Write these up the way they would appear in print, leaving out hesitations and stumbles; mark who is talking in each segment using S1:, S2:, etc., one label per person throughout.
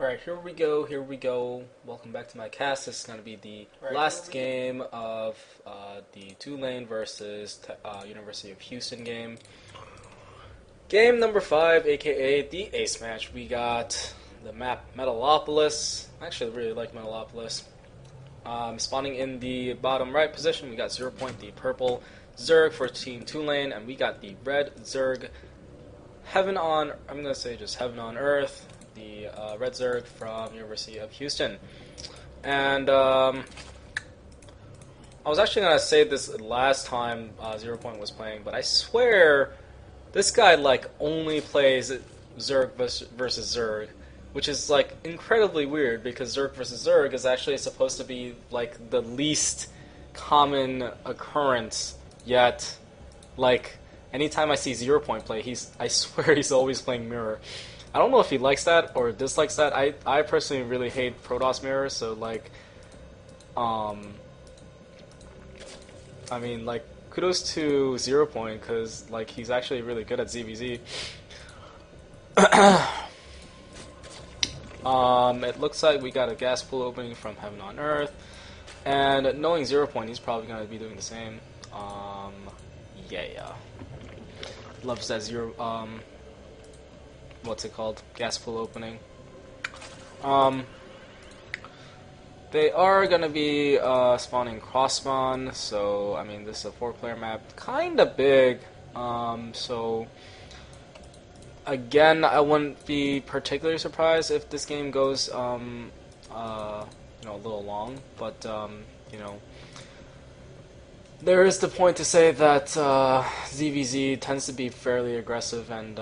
S1: Alright, here we go, here we go. Welcome back to my cast. This is going to be the last game of the Tulane versus University of Houston game. Game number 5, aka the Ace match. We got the map Metalopolis. I actually really like Metalopolis. Spawning in the bottom right position, we got ZeroPoint, the purple Zerg for Team Tulane, and we got the red Zerg, I'm going to say just HeavOnEarth, the red Zerg from University of Houston. And I was actually going to say this last time ZeroPoint was playing, but I swear this guy only plays Zerg versus Zerg, which is incredibly weird because Zerg versus Zerg is actually supposed to be the least common occurrence, yet anytime I see ZeroPoint play, I swear he's always playing Mirror. I don't know if he likes that or dislikes that. I personally really hate Protoss Mirror, so I mean kudos to ZeroPoint because he's actually really good at ZvZ. It looks like we got a gas pool opening from HeavOnEarth, and knowing ZeroPoint, he's probably gonna be doing the same. Yeah. Loves that what's it called? Gas pool opening. They are gonna be spawning cross spawn, so I mean this is a 4-player map, kinda big. So again, I wouldn't be particularly surprised if this game goes a little long, but there is the point to say that ZvZ tends to be fairly aggressive and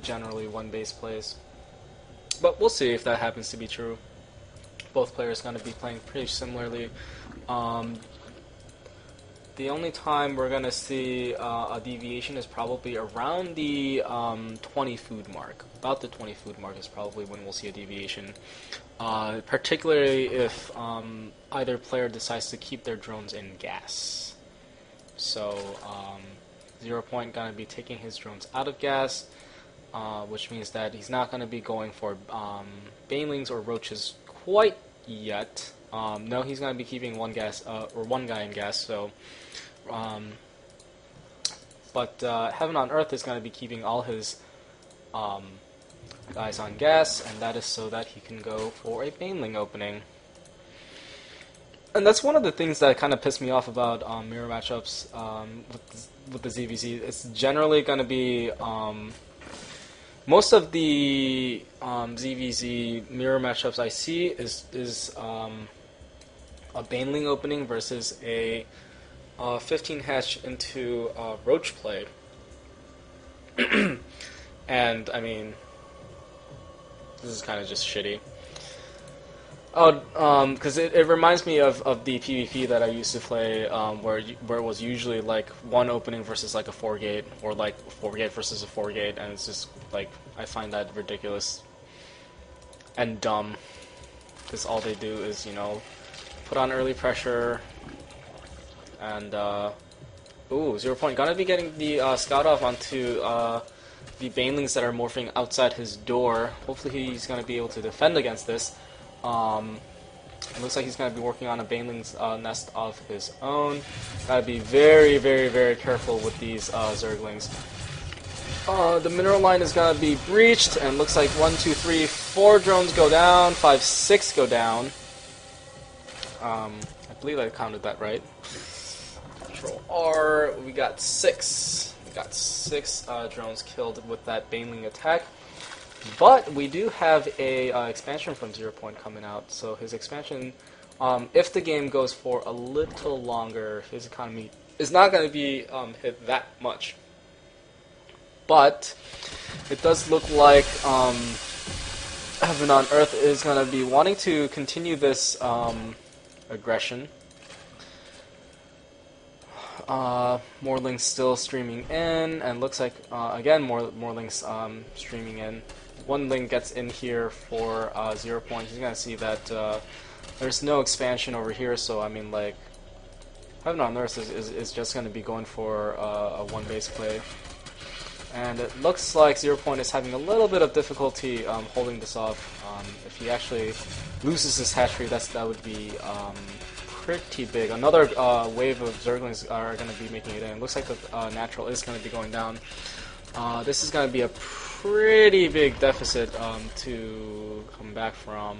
S1: generally one-base plays. But we'll see if that happens to be true. Both players are going to be playing pretty similarly. The only time we're going to see a deviation is probably around the 20 food mark. About the 20 food mark is probably when we'll see a deviation. Particularly if either player decides to keep their drones in gas. So ZeroPoint going to be taking his drones out of gas, which means that he's not going to be going for banelings or roaches quite yet. No, he's going to be keeping one guy in gas. So, but HeavOnEarth is going to be keeping all his guys on gas, and that is so that he can go for a baneling opening. And that's one of the things that kind of pissed me off about mirror matchups with the ZvZ. It's generally going to be most of the ZvZ mirror matchups I see is a baneling opening versus a 15 hatch into roach play. And I mean, this is kind of just shitty. Because it reminds me of the PvP that I used to play, where it was usually one opening versus a 4-gate, or a 4-gate versus a 4-gate, and it's just I find that ridiculous and dumb, because all they do is put on early pressure, and ZeroPoint gonna be getting the scout off onto the banelings that are morphing outside his door. Hopefully he's gonna be able to defend against this. It looks like he's going to be working on a baneling's nest of his own. Gotta be very, very, very careful with these Zerglings. The mineral line is going to be breached, and looks like 1, 2, 3, 4 drones go down, 5, 6 go down. I believe I counted that right. Control R, we got 6. We got 6 drones killed with that baneling attack. But we do have a expansion from ZeroPoint coming out, so his expansion, if the game goes for a little longer, his economy is not going to be hit that much. But it does look like HeavOnEarth is going to be wanting to continue this aggression. More links still streaming in, and looks like again more links streaming in. One link gets in here for ZeroPoint. He's gonna see that there's no expansion over here, so I mean HeavOnEarth is just gonna be going for a one-base play. And it looks like ZeroPoint is having a little bit of difficulty holding this off. If he actually loses this hatchery, that would be pretty big. Another wave of Zerglings are going to be making it in. It looks like the natural is going to be going down. This is going to be a pretty big deficit to come back from.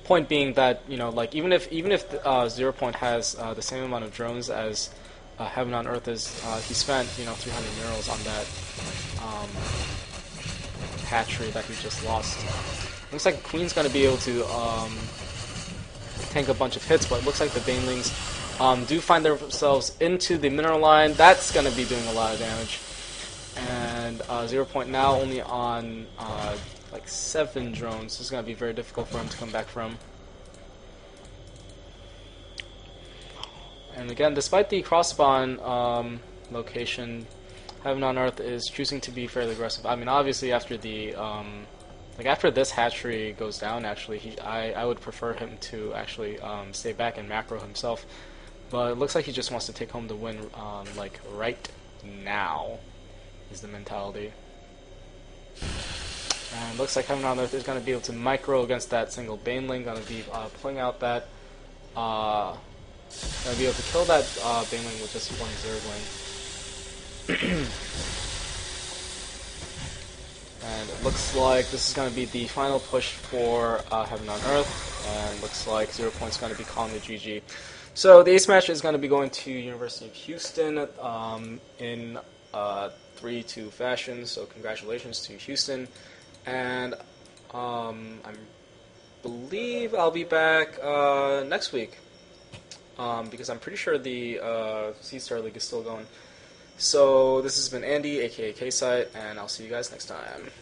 S1: Point being that, you know, like even if ZeroPoint has the same amount of drones as HeavOnEarth is, he spent 300 murals on that hatchery that he just lost. Looks like Queen's gonna be able to tank a bunch of hits, but it looks like the Banelings do find themselves into the mineral line. That's gonna be doing a lot of damage, and ZeroPoint now only on like 7 drones. This is going to be very difficult for him to come back from. And again, despite the cross-spawn location, HeavOnEarth is choosing to be fairly aggressive. I mean, obviously after the after this hatchery goes down, actually, I would prefer him to actually stay back and macro himself. But it looks like he just wants to take home the win, like right now, is the mentality. And looks like HeavOnEarth is going to be able to micro against that single Baneling. Going to be pulling out that. Going to be able to kill that Baneling with just one Zergling. And it looks like this is going to be the final push for HeavOnEarth. And looks like ZeroPoint's going to be calling the GG. So the ace match is going to be going to University of Houston in 3-2 fashion. So congratulations to Houston. And I believe I'll be back next week because I'm pretty sure the C-Star League is still going. So this has been Andy, aka K-Site, and I'll see you guys next time.